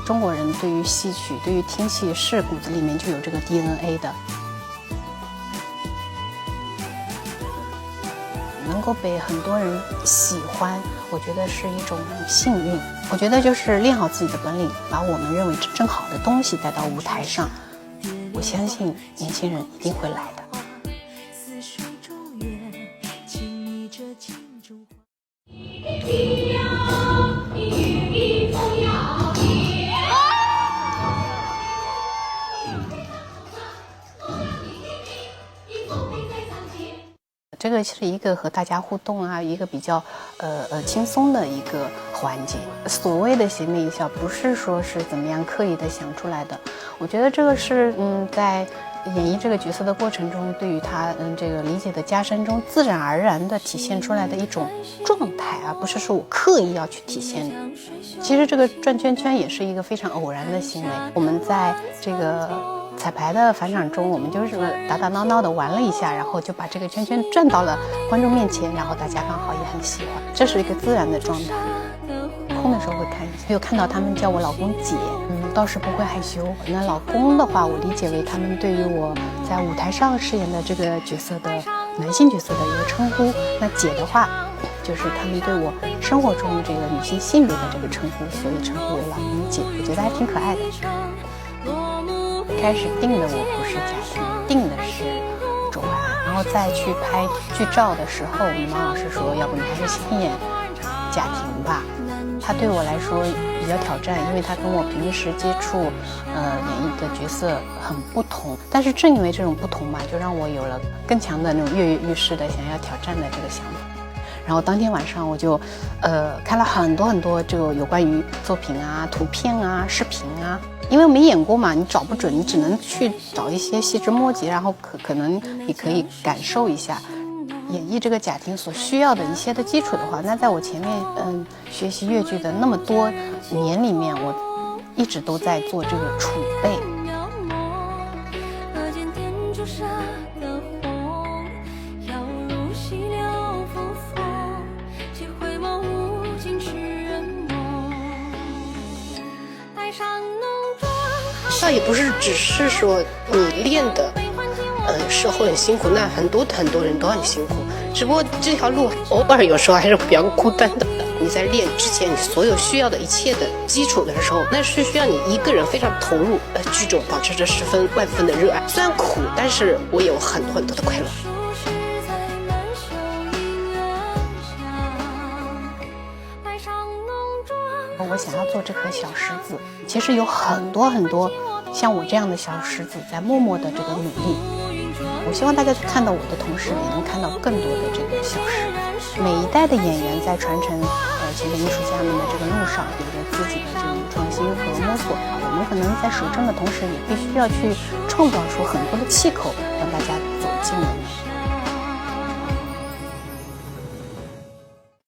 中国人对于戏曲、对于听戏是骨子里面就有这个 DNA 的。能够被很多人喜欢，我觉得是一种幸运。我觉得就是练好自己的本领，把我们认为真正好的东西带到舞台上，我相信年轻人一定会来的。这个是一个和大家互动啊，一个比较轻松的一个环节。所谓的邪魅一笑，不是说是怎么样刻意的想出来的。我觉得这个是在演绎这个角色的过程中，对于他这个理解的加深中，自然而然的体现出来的一种状态，而不是说我刻意要去体现。其实这个转圈圈也是一个非常偶然的行为。我们在这个彩排的返场中，我们就是打打闹闹的玩了一下，然后就把这个圈圈转到了观众面前，然后大家刚好也很喜欢，这是一个自然的状态。空的时候会看一下，有看到他们叫我老公姐，倒是不会害羞。那老公的话，我理解为他们对于我在舞台上饰演的这个角色的男性角色的一个称呼。那姐的话，就是他们对我生活中这个女性性别的这个称呼，所以称呼为老公姐，我觉得还挺可爱的。开始定的我不是贾婷，定的是周安，然后再去拍剧照的时候，我们马老师说，要不你还是先演贾婷吧。他对我来说比较挑战，因为他跟我平时接触演绎的角色很不同，但是正因为这种不同嘛，就让我有了更强的那种跃跃欲试的想要挑战的这个想法。然后当天晚上我就看了很多这个有关于作品啊、图片啊、视频啊，因为我没演过嘛，你找不准，你只能去找一些细枝末节，然后可能你可以感受一下演绎这个贾婷所需要的一些的基础的话，那在我前面学习越剧的那么多年里面，我一直都在做这个储备。倒也不是只是说你练的时候很辛苦，那很多人都很辛苦，只不过这条路偶尔有时候还是比较孤单的。你在练之前，你所有需要的一切的基础的时候，那是需要你一个人非常投入剧中，保持着10分万分的热爱。虽然苦，但是我有很多的快乐。我想要做这颗小石子，其实有很多像我这样的小石子在默默的这个努力。我希望大家看到我的同时，也能看到更多的这个小石子。每一代的演员在传承前辈艺术家们的这个路上，有着自己的这种创新和摸索。我们可能在守正的同时，也必须要去创造出很多的气口，让大家走进我们。